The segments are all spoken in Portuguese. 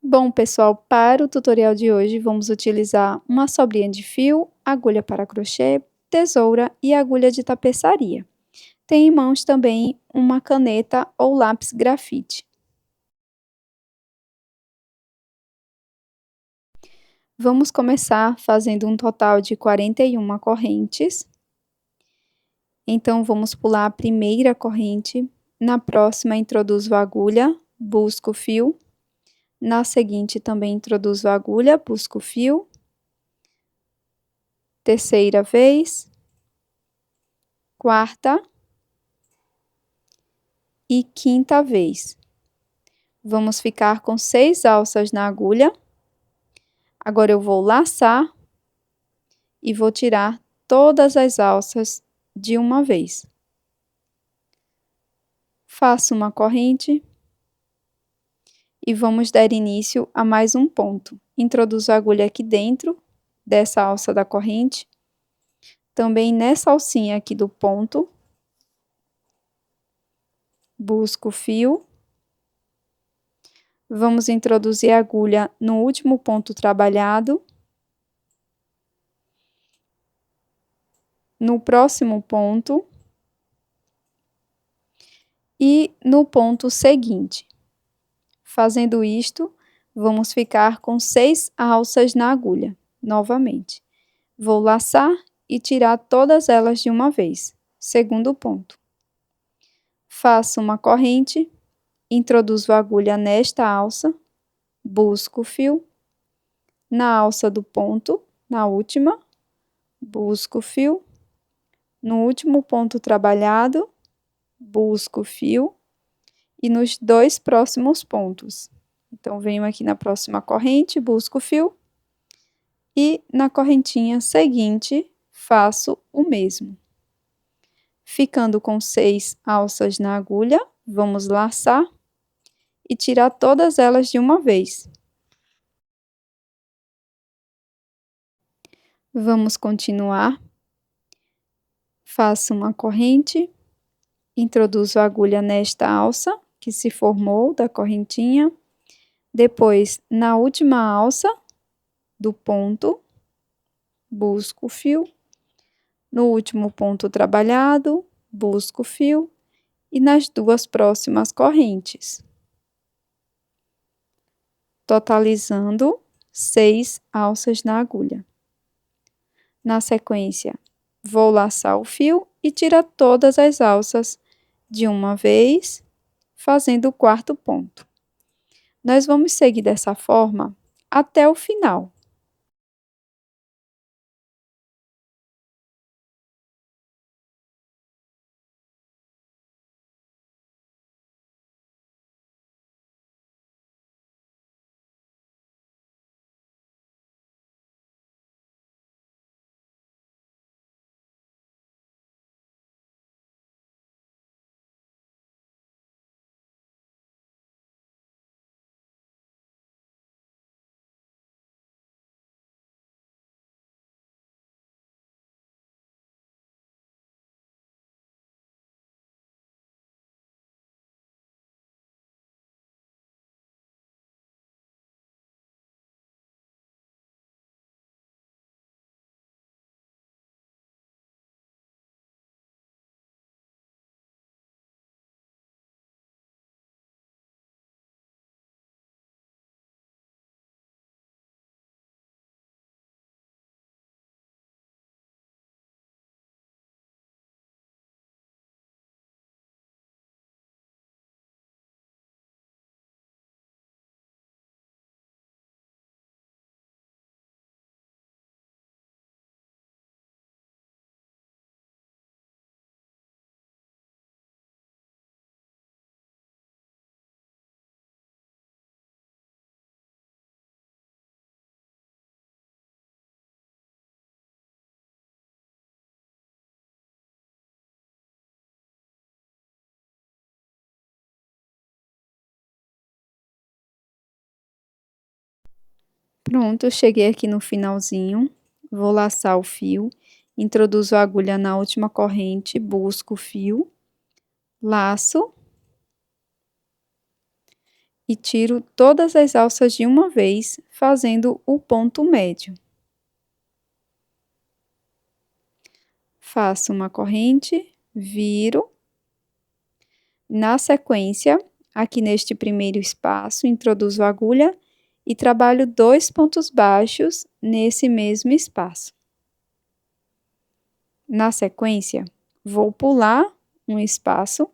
Bom, pessoal, para o tutorial de hoje, vamos utilizar uma sobrinha de fio, agulha para crochê, tesoura e agulha de tapeçaria. Tem em mãos também uma caneta ou lápis grafite. Vamos começar fazendo um total de 41 correntes. Então, vamos pular a primeira corrente. Na próxima, introduzo a agulha, busco o fio. Na seguinte, também introduzo a agulha, busco o fio. Terceira vez. Quarta e quinta vez. Vamos ficar com 6 alças na agulha. Agora eu vou laçar e vou tirar todas as alças de uma vez. Faço uma corrente e vamos dar início a mais um ponto. Introduzo a agulha aqui dentro dessa alça da corrente, também nessa alcinha aqui do ponto. Busco o fio. Vamos introduzir a agulha no último ponto trabalhado. No próximo ponto e no ponto seguinte. Fazendo isto, vamos ficar com 6 alças na agulha, novamente. Vou laçar e tirar todas elas de uma vez. Segundo ponto. Faço uma corrente, introduzo a agulha nesta alça, busco o fio, na alça do ponto, na última, busco o fio, no último ponto trabalhado, busco o fio e nos 2 próximos pontos. Então, venho aqui na próxima corrente, busco o fio e na correntinha seguinte faço o mesmo. Ficando com 6 alças na agulha, vamos laçar e tirar todas elas de uma vez. Vamos continuar. Faço uma corrente, introduzo a agulha nesta alça que se formou da correntinha. Depois, na última alça do ponto, busco o fio. No último ponto trabalhado, busco o fio e nas 2 próximas correntes. Totalizando 6 alças na agulha. Na sequência, vou laçar o fio e tirar todas as alças de uma vez, fazendo o 4º ponto. Nós vamos seguir dessa forma até o final. Pronto, cheguei aqui no finalzinho, vou laçar o fio, introduzo a agulha na última corrente, busco o fio, laço e tiro todas as alças de uma vez, fazendo o ponto médio. Faço uma corrente, viro. Na sequência, aqui neste primeiro espaço, introduzo a agulha e trabalho 2 pontos baixos nesse mesmo espaço. Na sequência, vou pular um espaço,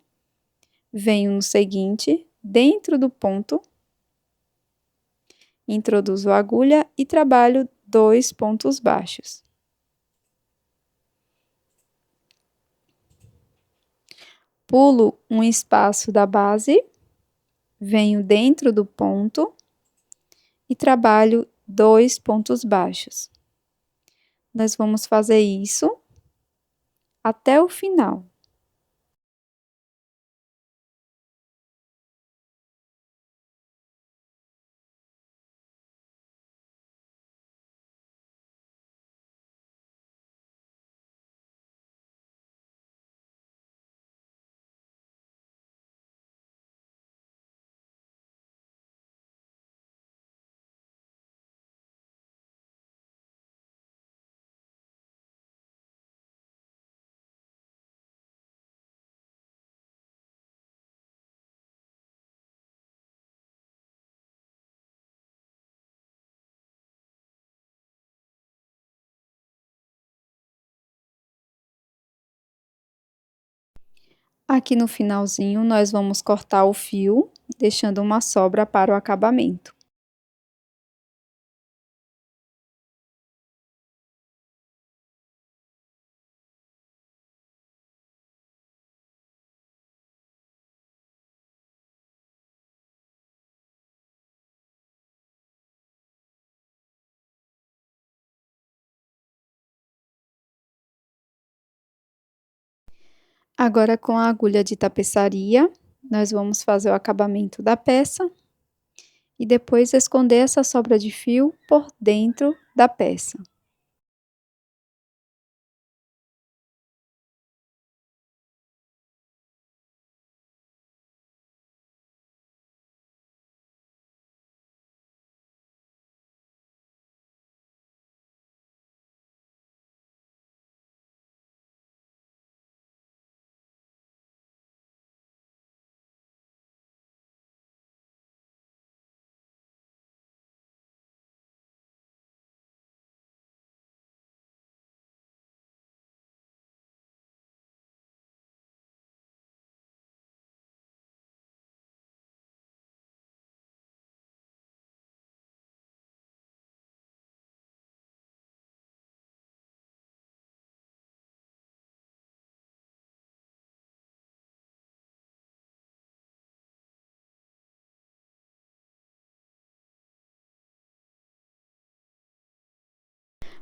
venho no seguinte, dentro do ponto, introduzo a agulha e trabalho 2 pontos baixos. Pulo um espaço da base, venho dentro do ponto e trabalho 2 pontos baixos. Nós vamos fazer isso até o final. Aqui no finalzinho, nós vamos cortar o fio, deixando uma sobra para o acabamento. Agora, com a agulha de tapeçaria, nós vamos fazer o acabamento da peça e depois esconder essa sobra de fio por dentro da peça.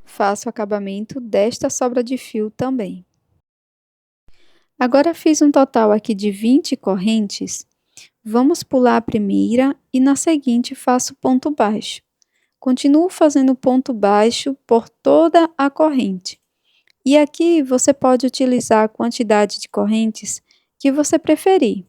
Faço o acabamento desta sobra de fio também. Agora, fiz um total aqui de 20 correntes. Vamos pular a primeira e na seguinte faço ponto baixo. Continuo fazendo ponto baixo por toda a corrente. E aqui você pode utilizar a quantidade de correntes que você preferir.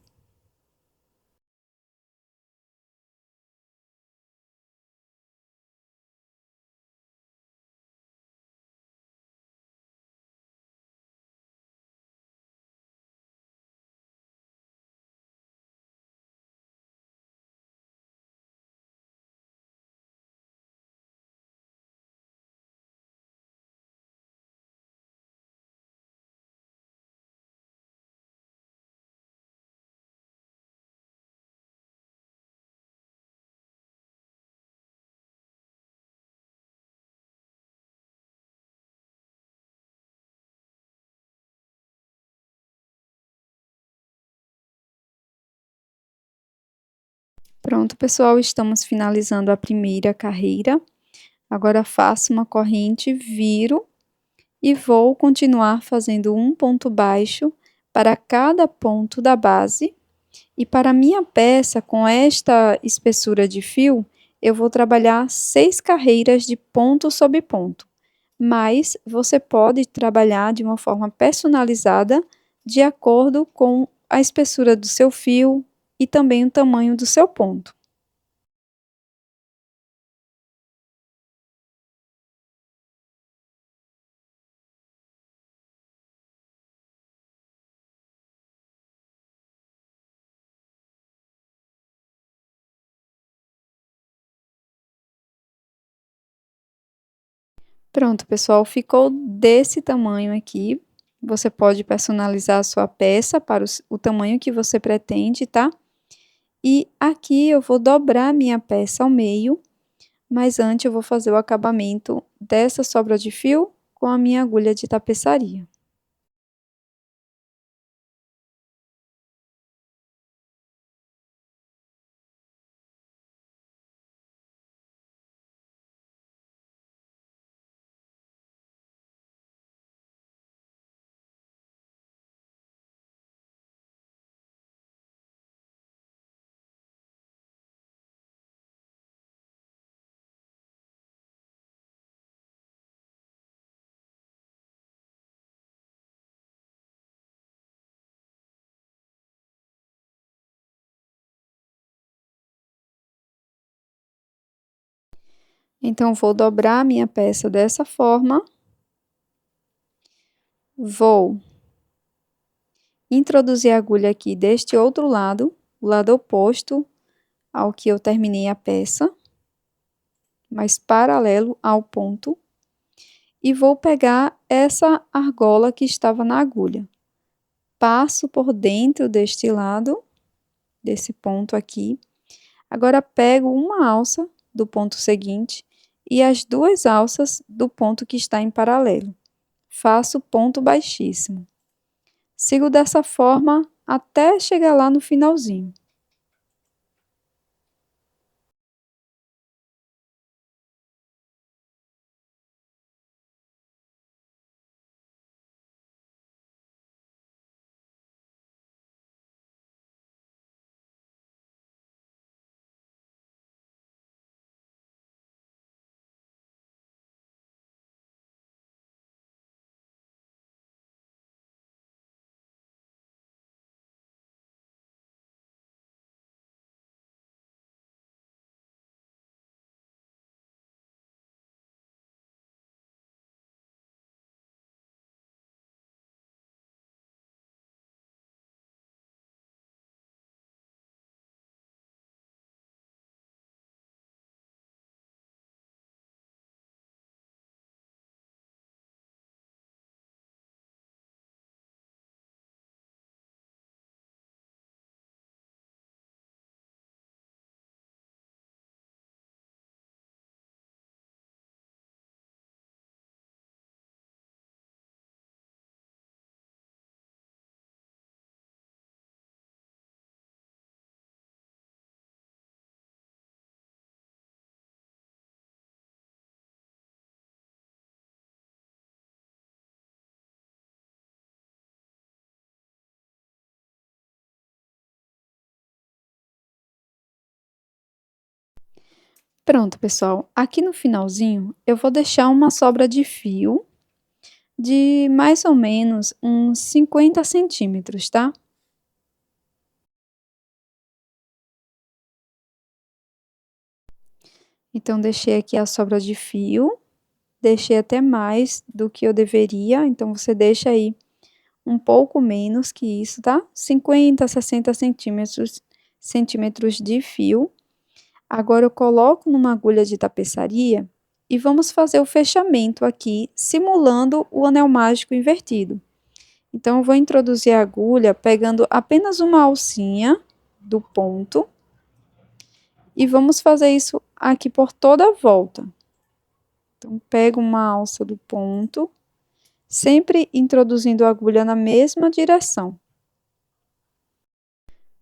Pronto, pessoal, estamos finalizando a primeira carreira. Agora faço uma corrente, viro e vou continuar fazendo um ponto baixo para cada ponto da base. E para a minha peça, com esta espessura de fio, eu vou trabalhar 6 carreiras de ponto sobre ponto. Mas você pode trabalhar de uma forma personalizada, de acordo com a espessura do seu fio e também o tamanho do seu ponto. Pronto, pessoal, ficou desse tamanho aqui. Você pode personalizar a sua peça para o tamanho que você pretende, tá? E aqui eu vou dobrar minha peça ao meio, mas antes eu vou fazer o acabamento dessa sobra de fio com a minha agulha de tapeçaria. Então, vou dobrar a minha peça dessa forma. Vou introduzir a agulha aqui deste outro lado, o lado oposto ao que eu terminei a peça, mas paralelo ao ponto. E vou pegar essa argola que estava na agulha. Passo por dentro deste lado, desse ponto aqui. Agora, pego uma alça do ponto seguinte e as duas alças do ponto que está em paralelo. Faço ponto baixíssimo. Sigo dessa forma até chegar lá no finalzinho. Pronto, pessoal. Aqui no finalzinho, eu vou deixar uma sobra de fio de mais ou menos uns 50 centímetros, tá? Então, deixei aqui a sobra de fio, deixei até mais do que eu deveria, então você deixa aí um pouco menos que isso, tá? 50, 60 centímetros de fio. Agora eu coloco numa agulha de tapeçaria e vamos fazer o fechamento aqui, simulando o anel mágico invertido. Então, eu vou introduzir a agulha pegando apenas uma alcinha do ponto e vamos fazer isso aqui por toda a volta. Então, pego uma alça do ponto, sempre introduzindo a agulha na mesma direção.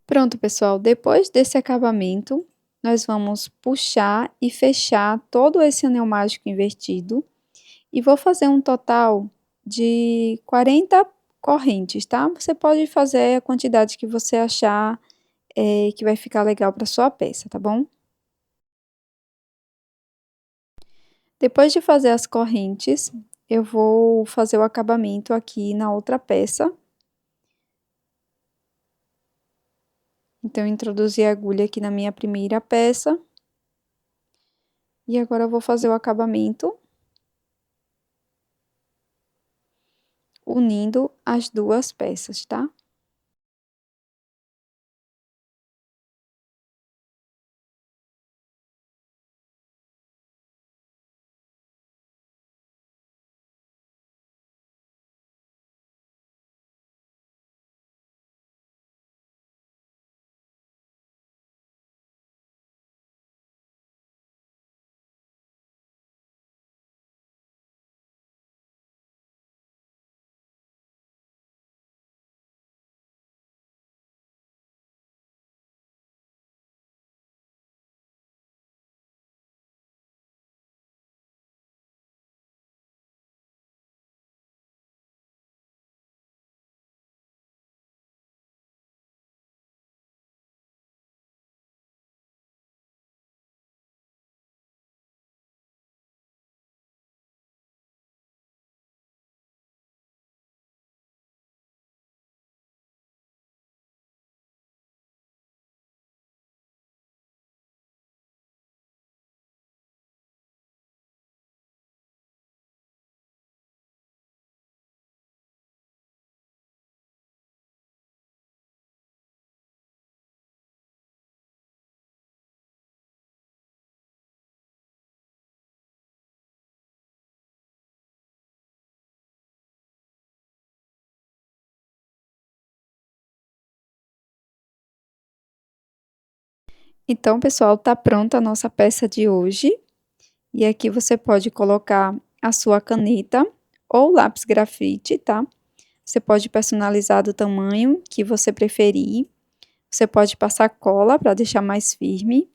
Pronto, pessoal, depois desse acabamento, nós vamos puxar e fechar todo esse anel mágico invertido e vou fazer um total de 40 correntes, tá? Você pode fazer a quantidade que você achar que vai ficar legal para sua peça, tá bom? Depois de fazer as correntes, eu vou fazer o acabamento aqui na outra peça. Então, introduzi a agulha aqui na minha primeira peça. E agora eu vou fazer o acabamento unindo as duas peças, tá? Então, pessoal, tá pronta a nossa peça de hoje. E aqui você pode colocar a sua caneta ou lápis grafite, tá? Você pode personalizar do tamanho que você preferir. Você pode passar cola para deixar mais firme.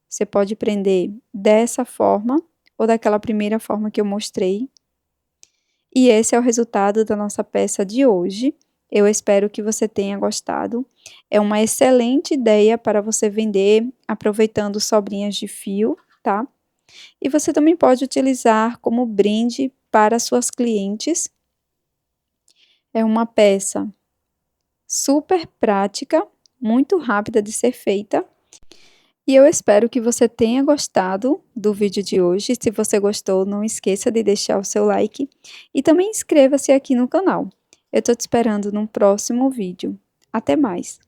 Você pode prender dessa forma ou daquela primeira forma que eu mostrei. E esse é o resultado da nossa peça de hoje. Eu espero que você tenha gostado. É uma excelente ideia para você vender aproveitando sobrinhas de fio, tá? E você também pode utilizar como brinde para suas clientes. É uma peça super prática, muito rápida de ser feita. E eu espero que você tenha gostado do vídeo de hoje. Se você gostou, não esqueça de deixar o seu like e também inscreva-se aqui no canal. Eu estou te esperando no próximo vídeo. Até mais!